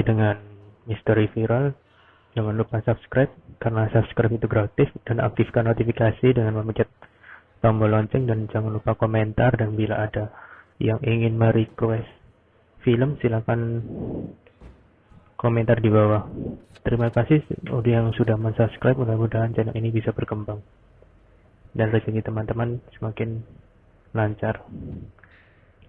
dengan Misteri Viral. Jangan lupa subscribe karena subscribe itu gratis, dan aktifkan notifikasi dengan memencet tombol lonceng, dan jangan lupa komentar. Dan bila ada yang ingin merequest film, silakan komentar di bawah. Terima kasih yang sudah mensubscribe. Mudah-mudahan channel ini bisa berkembang dan rezeki teman-teman semakin lancar.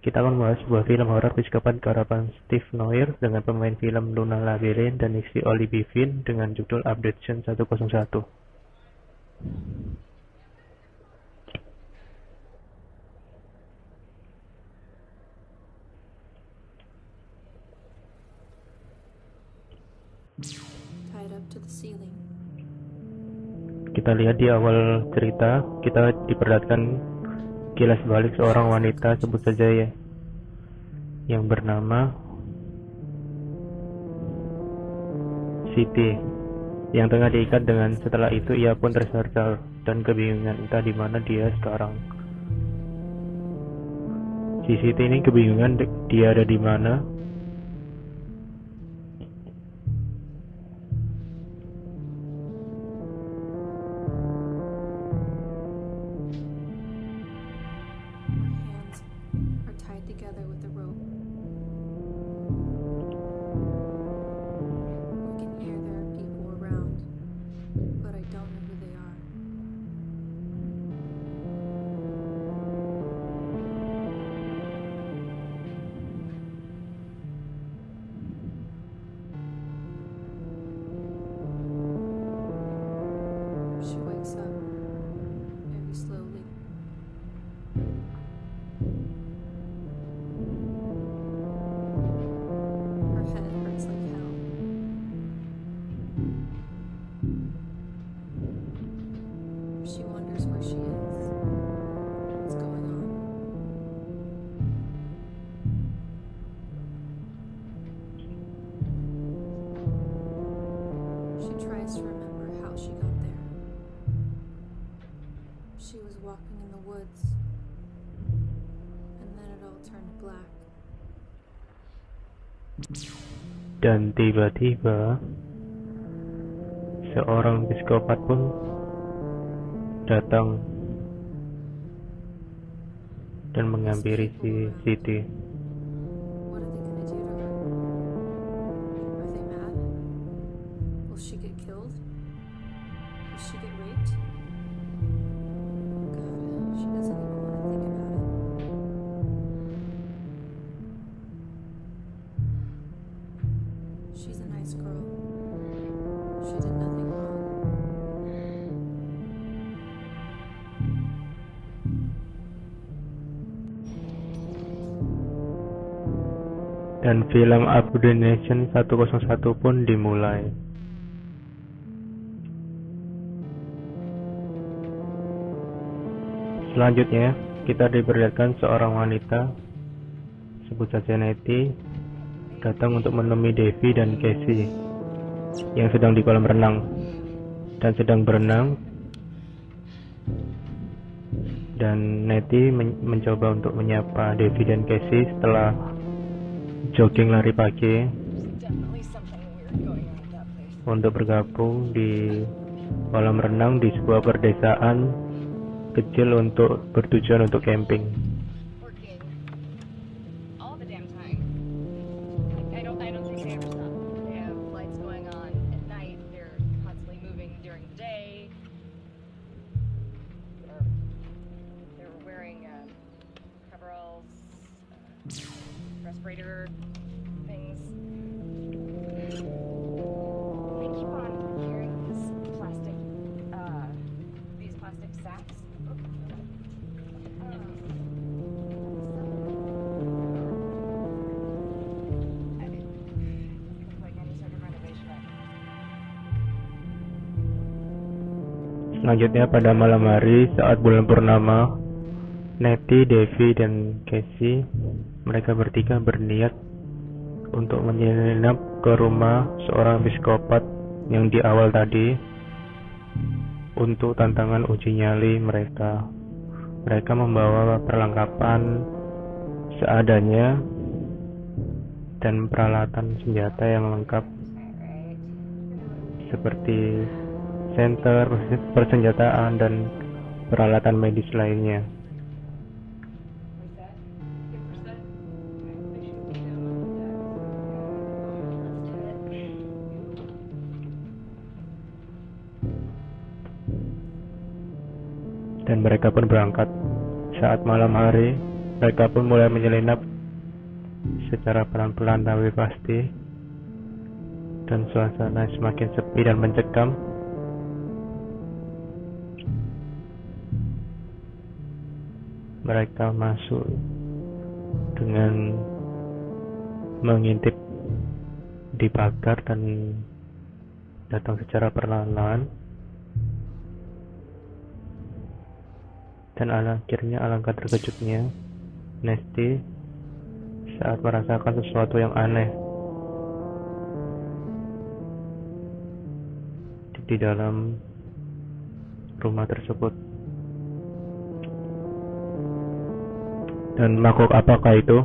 Kita akan membahas sebuah film horor psikopat garapan Steve Noir dengan pemain film Luna Laveline dan Nixie Olivivin dengan judul Abduction 101. Kita lihat di awal cerita, kita diperlihatkan kilas balik seorang wanita, sebut saja ya, yang bernama Siti, yang tengah diikat dengan. Setelah itu ia pun terseret dan kebingungan entah di mana dia sekarang. Si Siti ini kebingungan dia ada di mana. She wakes up very slowly. Her head hurts like hell. She wonders where she is, what's going on. She tries to remember how she got there. She was walking in the woods, and then it all turned black. Dan tiba-tiba seorang psikopat pun datang dan menghampiri si Siti. What are they gonna do to her? Are they mad? Will she get killed? Will she get raped? God, she doesn't even want to think about it. She's a nice girl. She did nothing wrong. Dan film Abduction 101 pun dimulai. Selanjutnya kita diperlihatkan seorang wanita, sebut saja Nettie, datang untuk menemui Devi dan Casey yang sedang di kolam renang dan sedang berenang. Dan Nettie mencoba untuk menyapa Devi dan Casey setelah jogging lari pagi untuk bergabung di kolam renang di sebuah perdesaan kecil untuk bertujuan untuk camping. Respirator things. They keep on carrying these plastic sacks. Like any sort of renovation. Selanjutnya pada malam hari saat bulan purnama, Nettie, Devi, dan Casey, mereka bertiga berniat untuk menyelinap ke rumah seorang psikopat yang di awal tadi untuk tantangan uji nyali mereka. Mereka membawa perlengkapan seadanya dan peralatan senjata yang lengkap seperti senter, persenjataan, dan peralatan medis lainnya. Dan mereka pun berangkat. Saat malam hari, mereka pun mulai menyelinap secara pelan-pelan tapi pasti, dan suasana semakin sepi dan mencekam. Mereka masuk dengan mengintip di pagar dan datang secara perlahan-lahan. Dan akhirnya alangkah terkejutnya Nesty saat merasakan sesuatu yang aneh di dalam rumah tersebut. Dan makhluk apakah itu?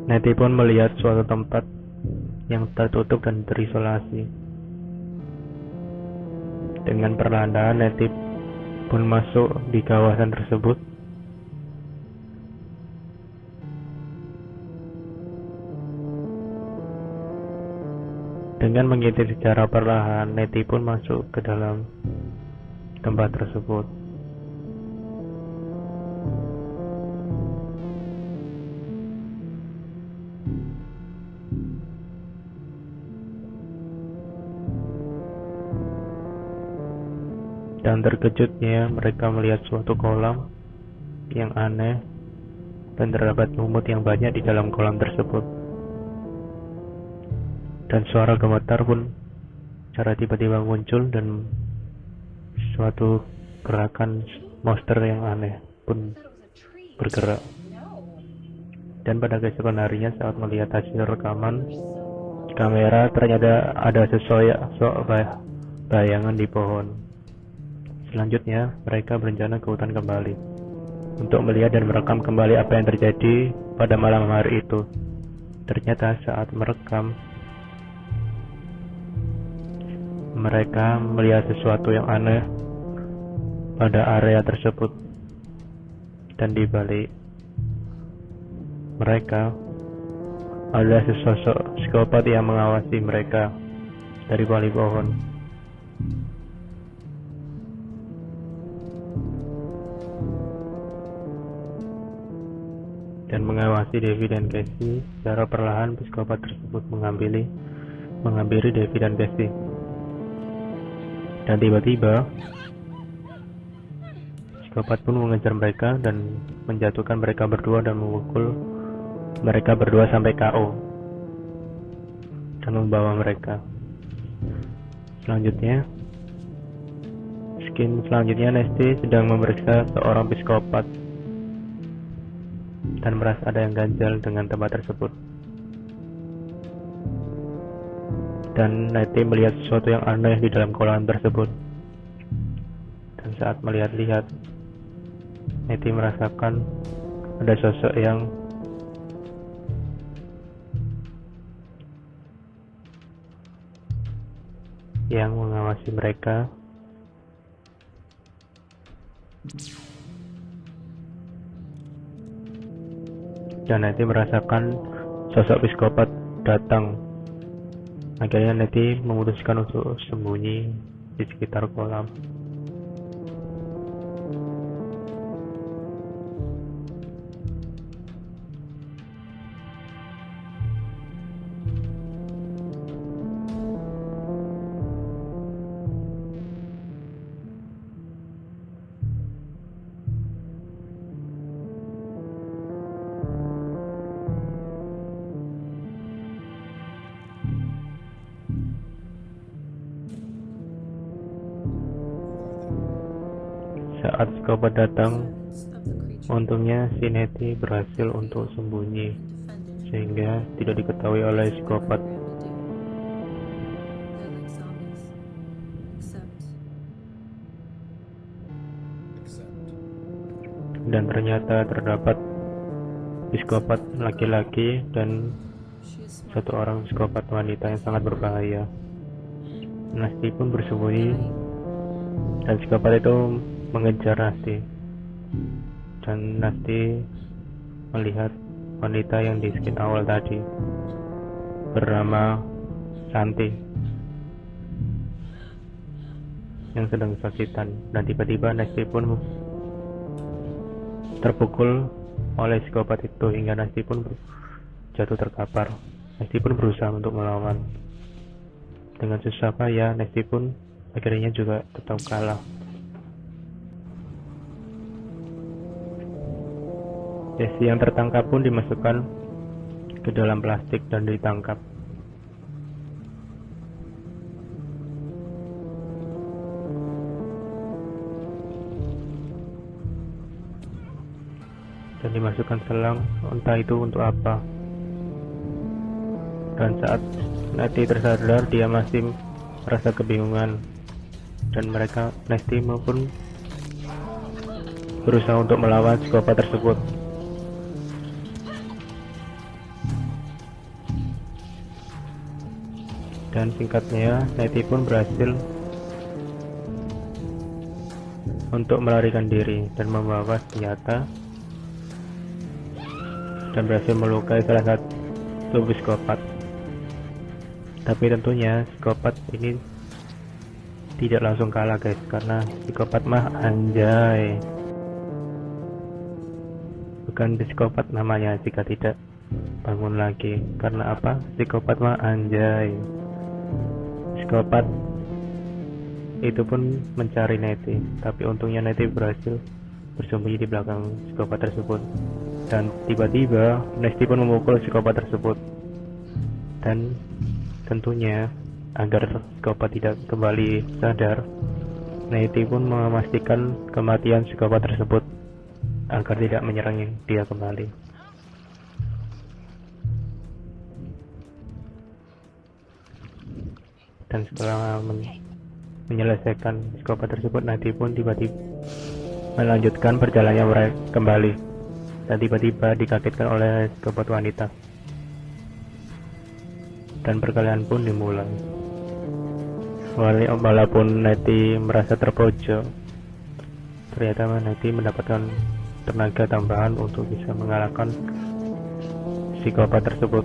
Nettie pun melihat suatu tempat yang tertutup dan terisolasi. Dengan perlahan-lahan Nettie pun masuk di kawasan tersebut. Dengan mengintip secara perlahan, Nettie pun masuk ke dalam tempat tersebut. Dan terkejutnya mereka melihat suatu kolam yang aneh dan terdapat lumut yang banyak di dalam kolam tersebut. Dan suara gemetar pun secara tiba-tiba muncul dan suatu gerakan monster yang aneh pun bergerak. Dan pada keesokan harinya saat melihat hasil rekaman kamera, ternyata ada sosok bayangan di pohon. Selanjutnya, mereka berencana ke hutan kembali untuk melihat dan merekam kembali apa yang terjadi pada malam hari itu. Ternyata saat merekam, mereka melihat sesuatu yang aneh pada area tersebut. Dan di balik mereka ada sesosok psikopat yang mengawasi mereka dari balik pohon. Dan mengawasi Devi dan Casey. Secara perlahan psikopat tersebut menghampiri Devi dan Casey. Dan tiba-tiba psikopat pun mengejar mereka dan menjatuhkan mereka berdua dan memukul mereka berdua sampai KO dan membawa mereka. Selanjutnya Nesty sedang memeriksa seorang psikopat dan merasa ada yang ganjal dengan tempat tersebut. Dan Nettie melihat sesuatu yang aneh di dalam kolam tersebut. Dan saat melihat-lihat, Nettie merasakan ada sosok yang mengawasi mereka. Dan Nettie merasakan sosok psikopat datang. Akhirnya Nettie memutuskan untuk sembunyi di sekitar kolam. Saat psikopat datang, Silence of the creature untungnya si Nettie berhasil untuk sembunyi and defended sehingga tidak diketahui oleh what psikopat. they were programmed to do. They're like zombies, except Dan ternyata terdapat psikopat laki-laki dan she is smart. satu orang psikopat wanita yang sangat berbahaya. Nasty pun bersembunyi dan psikopat itu mengejar Nasty. Dan Nasty melihat wanita yang di scene awal tadi bernama Santi yang sedang kesakitan, dan tiba-tiba Nasty pun terpukul oleh psikopat itu hingga Nasty pun jatuh terkapar. Nasty pun berusaha untuk melawan. Dengan susah payah, Nasty pun akhirnya juga tetap kalah. Jesse yang tertangkap pun dimasukkan ke dalam plastik dan ditangkap. Dan dimasukkan selang, entah itu untuk apa. Dan saat Nasty tersadar, dia masih merasa kebingungan, dan Nasty maupun berusaha untuk melawan psikopat tersebut. Dan singkatnya, Nettie pun berhasil untuk melarikan diri dan membawa senjata dan berhasil melukai salah satu psikopat. Tapi tentunya psikopat ini tidak langsung kalah guys, karena psikopat mah anjay, bukan psikopat namanya jika tidak bangun lagi. Karena apa? Psikopat mah anjay. Psikopat itu pun mencari Nettie, tapi untungnya Nettie berhasil bersembunyi di belakang psikopat tersebut. Dan tiba-tiba Nasty pun memukul psikopat tersebut. Dan tentunya agar psikopat tidak kembali sadar, Nettie pun memastikan kematian psikopat tersebut agar tidak menyerang dia kembali. Dan setelah menyelesaikan psikopat tersebut, Nettie pun tiba-tiba melanjutkan perjalanannya mereka kembali, dan tiba-tiba dikagetkan oleh psikopat wanita. Dan perkelahian pun dimulai. Walaupun Nettie merasa terpojok, ternyata Nettie mendapatkan tenaga tambahan untuk bisa mengalahkan psikopat tersebut.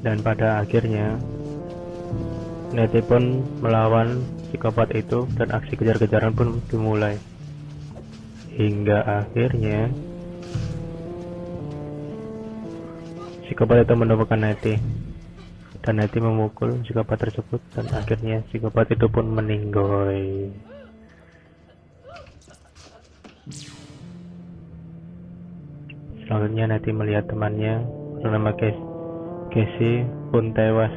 Dan pada akhirnya Nettie pun melawan psikopat itu dan aksi kejar-kejaran pun dimulai. Hingga akhirnya psikopat itu menemukan Nettie, dan Nettie memukul psikopat tersebut, dan akhirnya psikopat itu pun meninggoy. Selanjutnya Nettie melihat temannya bernama Casey pun tewas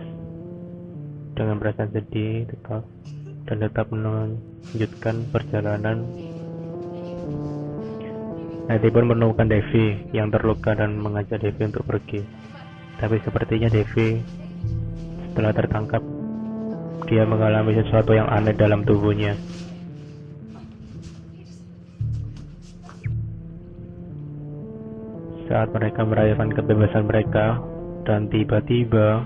dengan perasaan sedih dan tetap melanjutkan perjalanan. Nettie pun menemukan Devi yang terluka dan mengajak Devi untuk pergi. Tapi sepertinya Devi setelah tertangkap, dia mengalami sesuatu yang aneh dalam tubuhnya. Saat mereka merayakan kebebasan mereka, dan tiba-tiba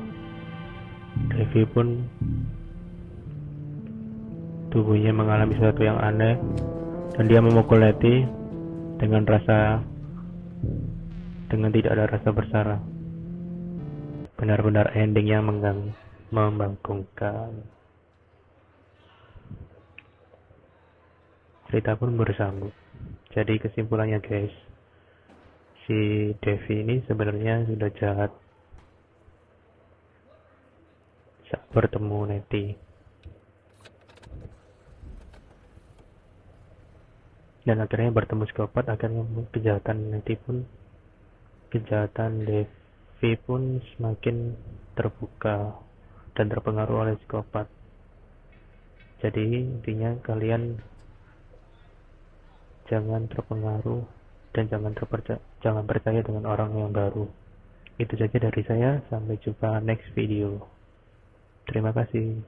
Devi pun tubuhnya mengalami sesuatu yang aneh dan dia memukul Letty dengan tidak ada rasa bersalah. Benar-benar ending yang membangkungkan. Cerita pun bersambung. Jadi kesimpulannya guys, si Devi ini sebenarnya sudah jahat saat bertemu Nettie. Dan akhirnya bertemu psikopat, akhirnya kejahatan Devi pun semakin terbuka dan terpengaruh oleh psikopat. Jadi intinya kalian jangan terpengaruh dan jangan percaya dengan orang yang baru. Itu saja dari saya, sampai jumpa next video. Terima kasih.